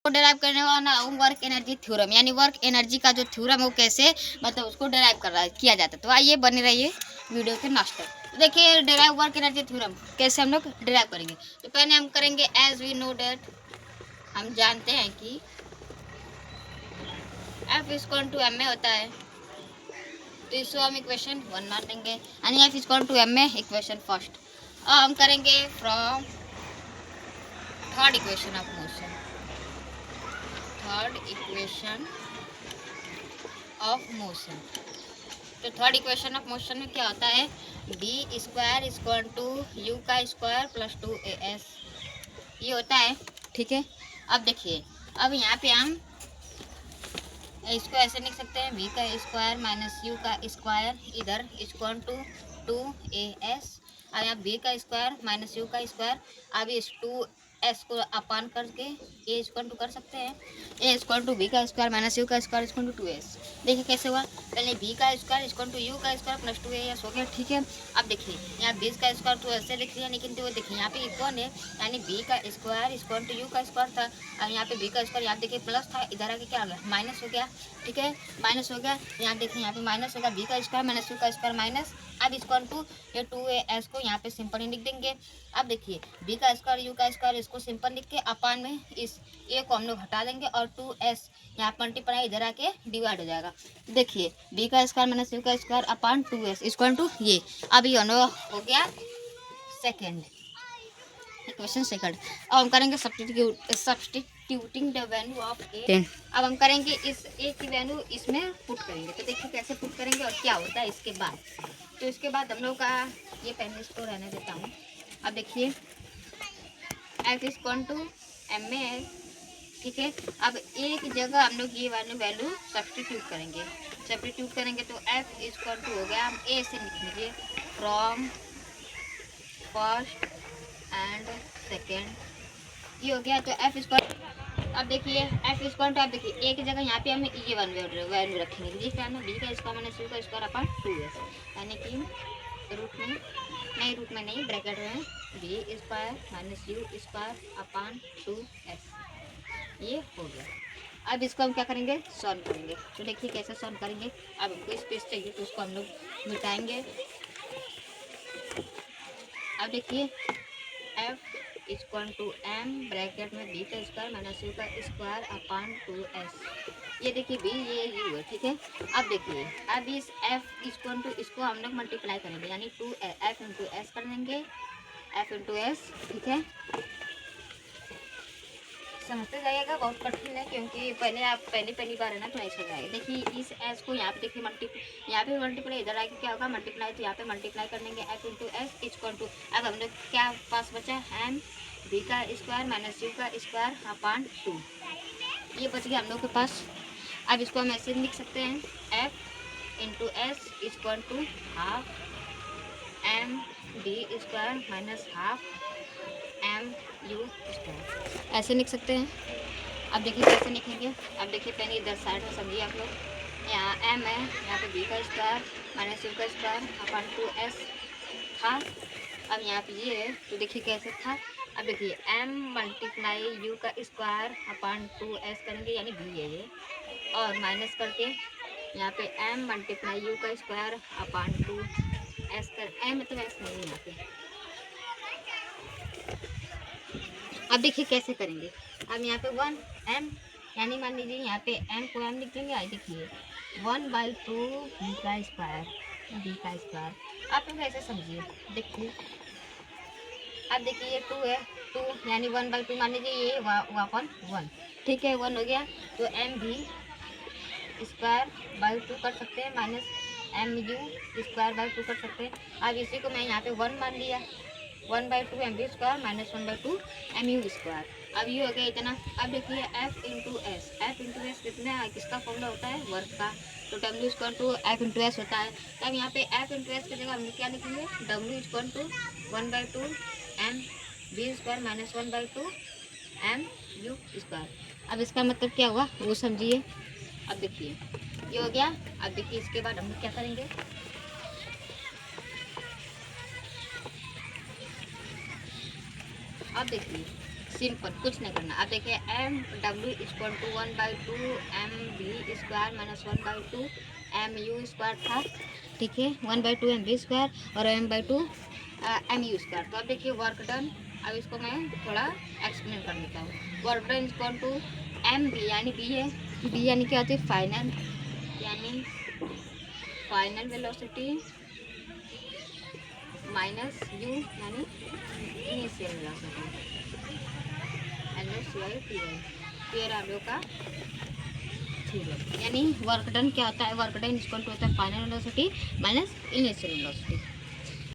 Derive करने वाला हूँ वर्क एनर्जी थ्योरम, यानी वर्क एनर्जी का जो थ्योरम है वो कैसे मतलब उसको डेराइव कर रहा है किया जाता है। तो आइए बने रहिए वीडियो के लास्ट तक। तो देखिए डेराइव वर्क एनर्जी थ्योरम कैसे हम लोग डेराइव करेंगे। तो पहले हम करेंगे एज वी नो डेट, हम जानते हैं कि F equal to m a होता है। तो इसको हम इक्वेशन 1 मान लेंगे, यानी F equal to m a equation first. अब हम करेंगे from third equation of motion, third equation of motion. तो थर्ड इक्वेशन ऑफ मोशन में क्या होता है, b square equal to u का स्क्वायर प्लस 2as ये होता है। ठीक है, अब देखिए अब यहाँ पे हम इसको ऐसे लिख सकते हैं v का स्क्वायर माइनस यू का स्क्वायर इधर इक्वल टू 2as। अब यहाँ b का स्क्वायर माइनस यू का स्क्वायर, अब इस 2s को अपान करके a इक्वल टू कर सकते हैं, a इक्वल टू b का स्क्वायर माइनस यू का स्क्वायर इक्वल टू 2s। देखिए कैसे हुआ, पहले b का स्क्वायर इक्वल टू यू का स्क्वायर प्लस 2as हो गया। ठीक है, अब देखिए यहाँ b का स्क्वायर तो ऐसे लिख लिया, लेकिन तो देखिए यहाँ पे इक्वल है, यानी b का स्क्वायर इक्वल टू यू का स्क्वायर था। अब यहाँ पे b का स्क्वायर यहाँ देखिए प्लस था, इधर आके क्या आ गया माइनस हो गया। ठीक है, माइनस हो गया, यहाँ देखिए यहाँ पे माइनस होगा, b का स्क्वायर माइनस यू का स्क्वायर माइनस, अब इक्वल टू ये 2as को यहाँ पे सिंपल लिख देंगे। अब देखिए b का स्क्वायर यू का स्क्वायर इसको सिंपल लिख के अपान में इस a को हम लोग हटा देंगे और 2s यहाँ मल्टीप्लाई इधर आके डिवाइड हो जाएगा। देखिए b का स्क्वायर माइनस यू का square upon 2s equal to ये, अब ये हो गया सेकेंड इक्वेशन सेकंड। अब हम करेंगे सब्स्टिट्यूटिंग द वैल्यू ऑफ ए। अब हम करेंगे इस ए की वैल्यू इसमें पुट करेंगे। तो देखिए कैसे पुट करेंगे और क्या होता है इसके बाद। तो इसके बाद हम लोग का ये पहले इसको रहने देता हूँ। अब देखिए F equal to m a है। ठीक है, अब ए की जगह हम लोग ये वैल्यू सब्स्टिट्यूट करेंगे। सब्स्टिट्यूट करेंगे तो एफ इक्वल टू हो गया, हम ए से लिख लीजिए फ्रॉम फर्स्ट एंड सेकेंड ये हो गया। तो एफ स्क्वायर, अब देखिए एफ स्क्वायर तो आप देखिए ए की जगह यहाँ पे हम ये वैल्यू रखेंगे, जिस टाइम में बी का स्क्वायर माइनस यू का स्क्वायर अपन 2s, यानी कि रूट में नहीं ब्रैकेट में b square minus u square upon 2s ये हो गया। अब इसको हम क्या करेंगे सॉल्व करेंगे। तो देखिए कैसे सॉल्व करेंगे। अब हमको स्पेस चाहिए तो उसको हम लोग मिटाएंगे। अब देखिए F equal to m bracket में बी का स्क्वायर माइनस यू का स्क्वायर अपान 2s ये देखिए बी ये यू है। ठीक है, अब देखिए अब इस एफ इक्वल टू इसको हम लोग मल्टीप्लाई करेंगे, यानी 2f इंटू एस कर देंगे, f इंटू एस। ठीक है, समझते जाइएगा, बहुत कठिन है क्योंकि पहले आप पहली बार है ना तो ऐसा जाएगा। देखिए इस एस को यहाँ पे देखिए यहाँ पे मल्टीप्लाई इधर आके क्या होगा मल्टीप्लाई, तो यहाँ पे मल्टीप्लाई कर लेंगे F into s equal to, अब हम लोग क्या पास बचा एम बी का स्क्वायर माइनस यू का स्क्वायर अपान 2 ये बच गया हम लोग के पास। अब इसको हम ऐसे लिख सकते हैं F into s equal to half m b square minus half m u square ऐसे लिख सकते हैं। अब देखिए कैसे लिखेंगे। अब देखिए पहले इधर साइड में समझिए आप लोग, यहाँ एम है, यहाँ पे बी का स्क्वायर माइनस यू का स्क्वायर अपन 2s था। अब यहाँ पे ये है तो देखिए कैसे था। अब देखिए m मल्टीप्लाई यू का स्क्वायर अपन 2s करेंगे, यानी बी है ये, और माइनस करके यहाँ पे m मल्टीप्लाई यू का स्क्वायर अपन 2s कर m मतलब s नहीं यहाँ पे। अब देखिए कैसे करेंगे। अब यहाँ पे 1m यानी मान लीजिए यहाँ पे m को m लिख देंगे। आई देखिए 1/2 b का स्क्वायर आप लोग ऐसे समझिए। देखिए अब देखिए ये 2 है, 2 यानी 1/2 मान लीजिए ये वापन 1। ठीक है 1 हो गया तो एम भी स्क्वायर बाई 2 कर सकते हैं, minus m u square by 2 कर सकते हैं। अब इसी को मैं यहाँ पे 1 मान लिया, 1/2 m b square minus 1/2 m u square. अब ये हो गया इतना। अब देखिए एफ इंटू एस कितना किसका फॉर्मूला होता है वर्क का, तो W equal to F into s होता है। तब यहाँ पे एफ इंटू एस की जगह हम क्या लिखेंगे W equal to 1/2 m b square minus 1/2 m u square. अब इसका मतलब क्या हुआ वो समझिए। अब देखिए ये हो गया। अब देखिए इसके बाद हम क्या करेंगे, अब देखिए सिंपल, कुछ नहीं करना। अब देखिए m W equal to 1/2 m b square minus 1/2 m u square था, ठीक है, 1/2 एम बी स्क्वायर और m/2 एम यू स्क्वायर। तो अब देखिए वर्क डन, अब इसको मैं थोड़ा एक्सप्लेन कर देता हूँ। Work done equal to m b यानी बी है, बी यानी क्या होती है फाइनल, यानी फाइनल वेलोसिटी माइनस यू यानी इनिशियल वेलोसिटी, क्लियर आप लोग का थ्योरम। यानी वर्क डन क्या होता है, वर्क डन इक्वल टू होता है final velocity minus initial velocity.